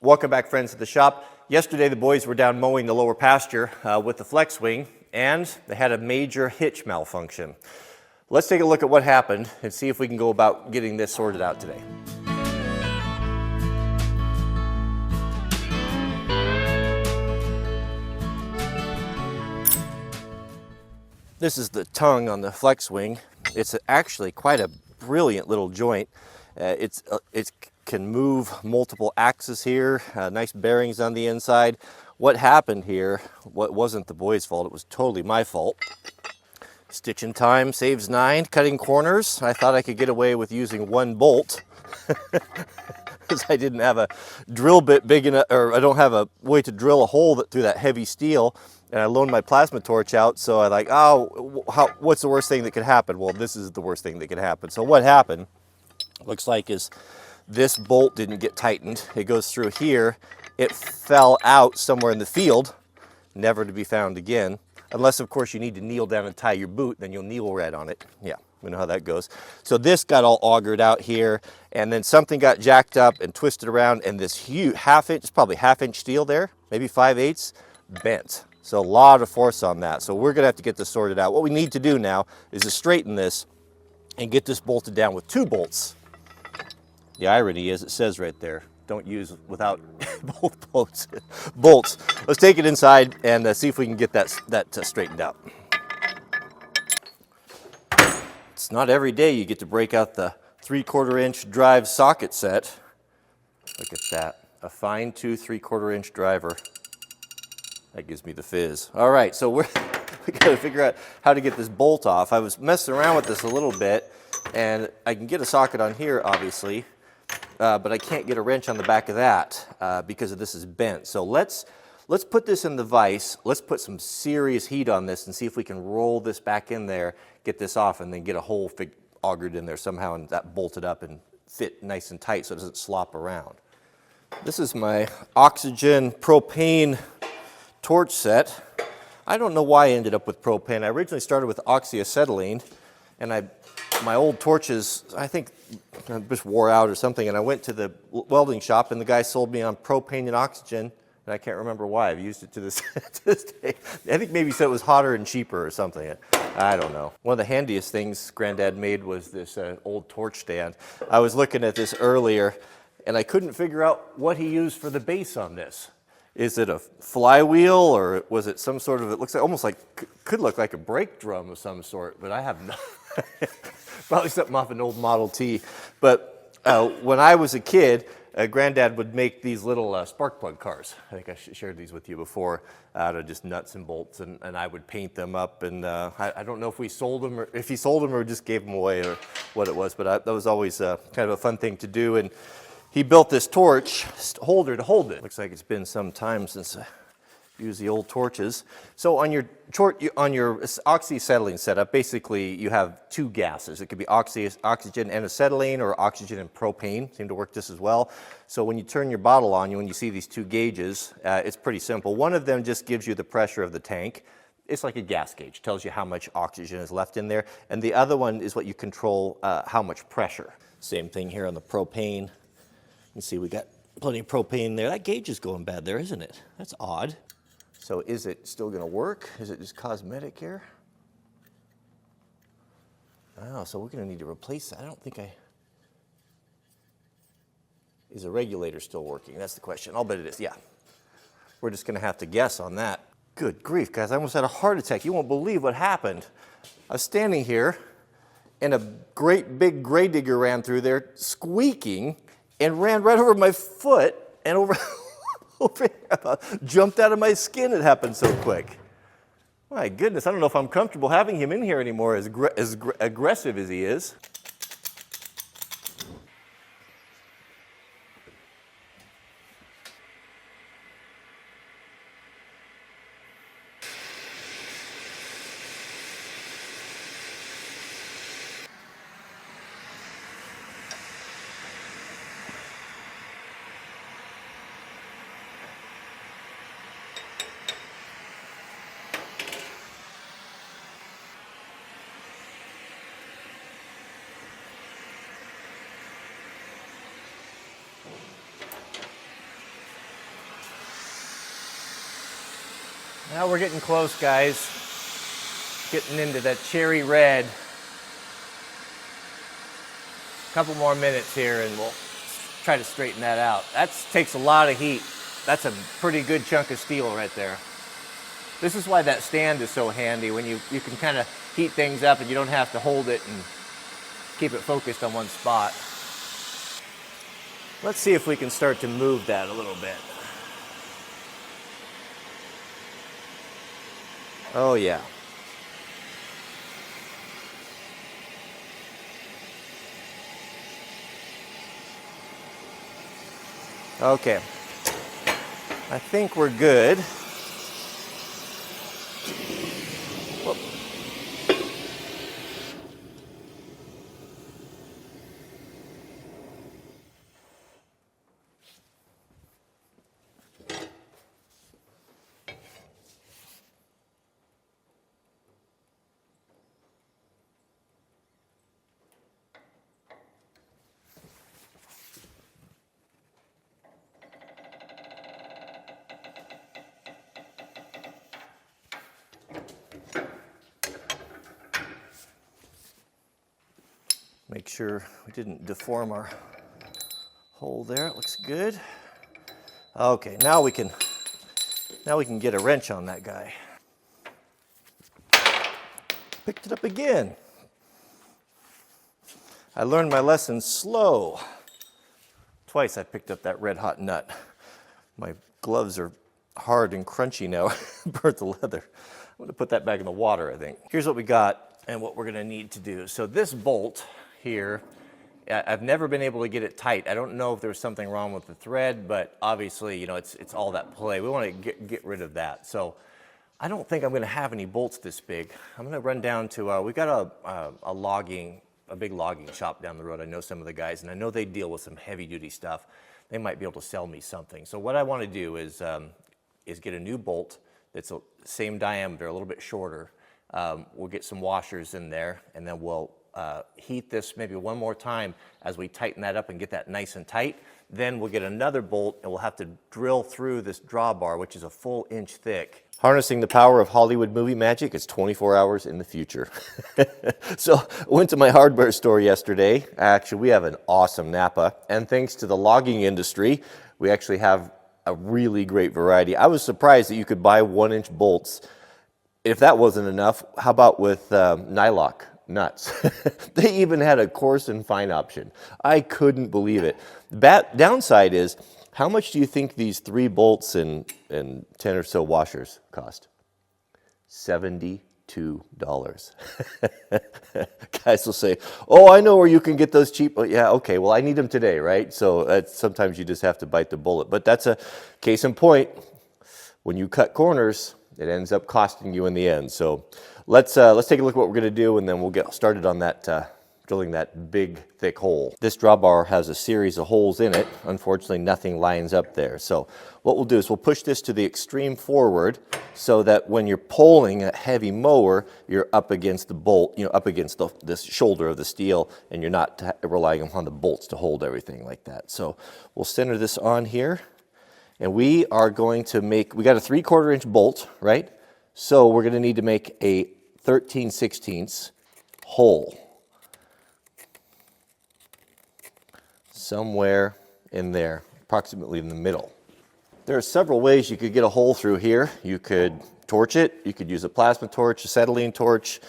Welcome back, friends, to the shop. Yesterday the boys were down mowing the lower pasture with the flex wing, and they had a major hitch malfunction. Let's take a look at what happened and see if we can go about getting this sorted out today. This is the tongue on the flex wing. It's actually quite a brilliant little joint. It can move multiple axes here, nice bearings on the inside. What happened here, what wasn't the boys' fault, it was totally my fault. Stitching time saves 9, cutting corners. I thought I could get away with using 1 bolt because I didn't have a drill bit big enough, or I don't have a way to drill a hole through that heavy steel. And I loaned my plasma torch out, so I like, what's the worst thing that could happen? Well, this is the worst thing that could happen. So what happened, looks like, is this bolt didn't get tightened. It goes through here. It fell out somewhere in the field, never to be found again. Unless, of course, you need to kneel down and tie your boot, then you'll kneel red on it. Yeah, we know how that goes. So this got all augured out here, and then something got jacked up and twisted around, and this huge half-inch, it's probably half-inch steel there, maybe 5/8, bent. So a lot of force on that. So we're gonna have to get this sorted out. What we need to do now is to straighten this and get this bolted down with 2 bolts. The irony is, it says right there, don't use without both bolts. Let's take it inside and see if we can get that straightened out. It's not every day you get to break out the 3/4 inch drive socket set. Look at that, a fine tooth 3/4 inch driver. That gives me the fizz. All right, so we gotta figure out how to get this bolt off. I was messing around with this a little bit, and I can get a socket on here, obviously, but I can't get a wrench on the back of that because this is bent. So let's put this in the vise. Let's put some serious heat on this and see if we can roll this back in there, get this off, and then get a hole augured in there somehow and that bolted up and fit nice and tight so it doesn't slop around. This is my oxygen propane torch set. I don't know why I ended up with propane. I originally started with oxyacetylene, and my old torches, I think, just wore out or something, and I went to the welding shop, and the guy sold me on propane and oxygen, and I can't remember why. I've used it to this, to this day. I think maybe he said it was hotter and cheaper or something. I don't know. One of the handiest things Granddad made was this old torch stand. I was looking at this earlier, and I couldn't figure out what he used for the base on this. Is it a flywheel, or was it some sort of, it looks like, almost like, could look like a brake drum of some sort, but I have no, probably something off an old Model T. But when I was a kid, Granddad would make these little spark plug cars. I think I shared these with you before, out of just nuts and bolts, and I would paint them up, and I don't know if we sold them, or if he sold them or just gave them away, or what it was, but that was always kind of a fun thing to do. And he built this torch holder to hold it. Looks like it's been some time since I used the old torches. So on your oxyacetylene setup, basically you have 2 gases. It could be oxygen and acetylene, or oxygen and propane. Seem to work just as well. So when you turn your bottle on, when you see these 2 gauges, it's pretty simple. One of them just gives you the pressure of the tank. It's like a gas gauge, tells you how much oxygen is left in there. And the other one is what you control how much pressure. Same thing here on the propane. You see we got plenty of propane there. That gauge is going bad there, isn't it? That's odd. So is it still gonna work? Is it just cosmetic here? Oh, so we're gonna need to replace that. I don't think is the regulator still working? That's the question. I'll bet it is, yeah. We're just gonna have to guess on that. Good grief, guys, I almost had a heart attack. You won't believe what happened. I was standing here, and a great big gray digger ran through there, squeaking, and ran right over my foot and over here, jumped out of my skin. It happened so quick. My goodness, I don't know if I'm comfortable having him in here anymore, as aggressive as he is. Now we're getting close, guys. Getting into that cherry red. A couple more minutes here and we'll try to straighten that out. That takes a lot of heat. That's a pretty good chunk of steel right there. This is why that stand is so handy, when you can kind of heat things up and you don't have to hold it and keep it focused on one spot. Let's see if we can start to move that a little bit. Oh yeah. Okay. I think we're good. Whoop. Make sure we didn't deform our hole there. It looks good. Okay, now we can get a wrench on that guy. Picked it up again. I learned my lesson slow. Twice I picked up that red hot nut. My gloves are hard and crunchy now. Burnt the leather. I'm gonna put that back in the water, I think. Here's what we got and what we're gonna need to do. So this bolt here, I've never been able to get it tight. I don't know if there's something wrong with the thread, but obviously, you know, it's all that play. We want to get rid of that. So I don't think I'm going to have any bolts this big. I'm going to run down to, we've got a big logging shop down the road. I know some of the guys, and I know they deal with some heavy duty stuff. They might be able to sell me something. So what I want to do is get a new bolt that's the same diameter, a little bit shorter. We'll get some washers in there, and then we'll heat this maybe one more time as we tighten that up and get that nice and tight. Then we'll get another bolt and we'll have to drill through this drawbar, which is a full inch thick. Harnessing the power of Hollywood movie magic, it's 24 hours in the future. So I went to my hardware store yesterday. Actually, we have an awesome Napa, and thanks to the logging industry, we actually have a really great variety. I was surprised that you could buy 1-inch bolts. If that wasn't enough, how about with nylock nuts? They even had a coarse and fine option. I couldn't believe it. The downside is, how much do you think these 3 bolts and 10 or so washers cost? $72. Guys will say, oh, I know where you can get those cheap. Oh, yeah, okay, well, I need them today, right? So sometimes you just have to bite the bullet. But that's a case in point. When you cut corners, it ends up costing you in the end. So let's take a look at what we're going to do, and then we'll get started on that drilling that big thick hole. This drawbar has a series of holes in it. Unfortunately, nothing lines up there. So what we'll do is we'll push this to the extreme forward so that when you're pulling a heavy mower, you're up against the bolt, up against this shoulder of the steel, and you're not relying on the bolts to hold everything like that. So we'll center this on here, and we are going to we got a 3/4 inch bolt, right? So we're going to need to make a 13/16 hole somewhere in there, approximately in the middle. There are several ways you could get a hole through here. You could torch it, you could use a plasma torch, a acetylene torch.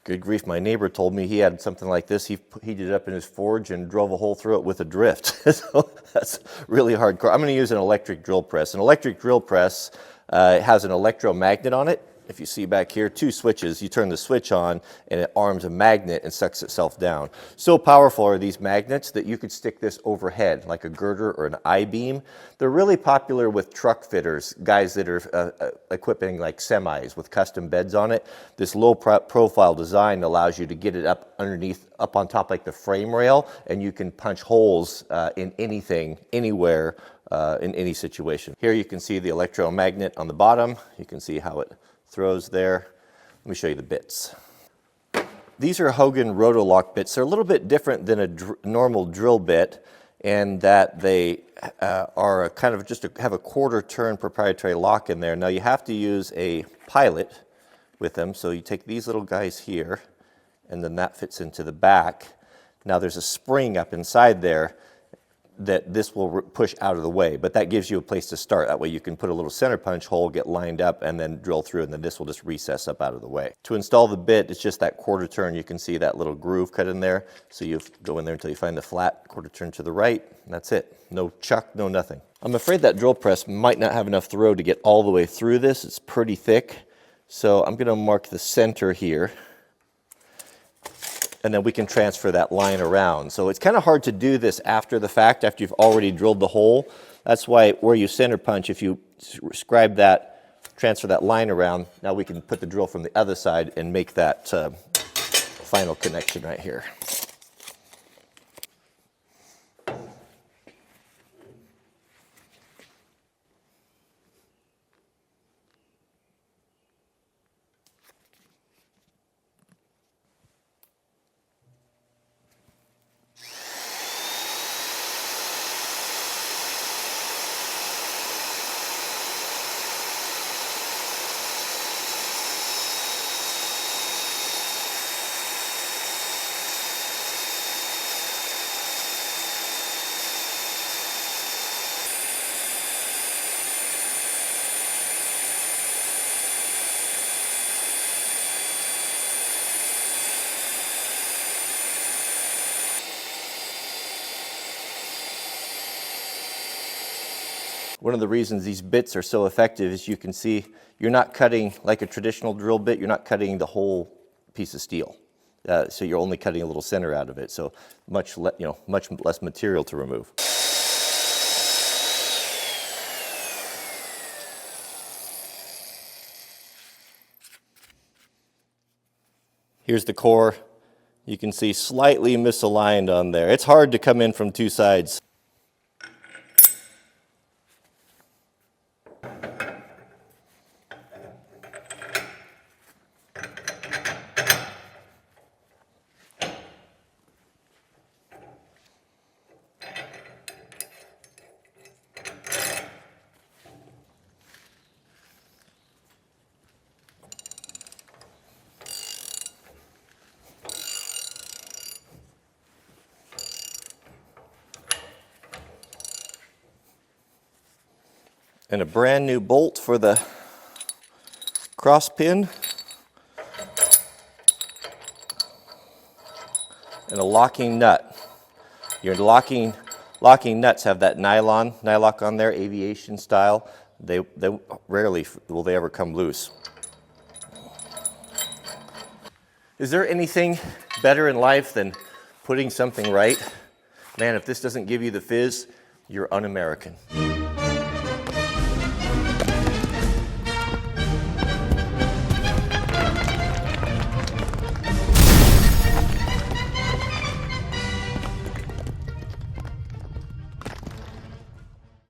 Good grief, my neighbor told me he had something like this. He heated it up in his forge and drove a hole through it with a drift. So that's really hardcore. I'm going to use an electric drill press. An electric drill press has an electromagnet on it. If you see back here, 2 switches, you turn the switch on and it arms a magnet and sucks itself down. So powerful are these magnets that you could stick this overhead like a girder or an I-beam. They're really popular with truck fitters, guys that are equipping like semis with custom beds on it. This low profile design allows you to get it up underneath, up on top like the frame rail, and you can punch holes in anything, anywhere, in any situation. Here you can see the electromagnet on the bottom. You can see how it throws there. Let me show you the bits. These are Hogan Rotolock bits. They're a little bit different than a normal drill bit. and that they are a kind of have a quarter turn proprietary lock in there. Now you have to use a pilot with them, so you take these little guys here, and then that fits into the back. Now there's a spring up inside there that this will push out of the way, but that gives you a place to start. That way you can put a little center punch hole, get lined up, and then drill through, and then this will just recess up out of the way. To install the bit, it's just that quarter turn. You can see that little groove cut in there, so you go in there until you find the flat quarter turn to the right, and that's it. No chuck, no nothing. I'm afraid that drill press might not have enough throw to get all the way through this. It's pretty thick, so I'm gonna mark the center here, and then we can transfer that line around. So it's kind of hard to do this after the fact, after you've already drilled the hole. That's why where you center punch, if you scribe that, transfer that line around, now we can put the drill from the other side and make that final connection right here. One of the reasons these bits are so effective is you can see you're not cutting like a traditional drill bit, you're not cutting the whole piece of steel. So you're only cutting a little center out of it, so much less material to remove. Here's the core. You can see slightly misaligned on there. It's hard to come in from two sides. And a brand new bolt for the cross pin. And a locking nut. Your locking nuts have that nylock on there, aviation style. They rarely will they ever come loose. Is there anything better in life than putting something right? Man, if this doesn't give you the fizz, you're un-American.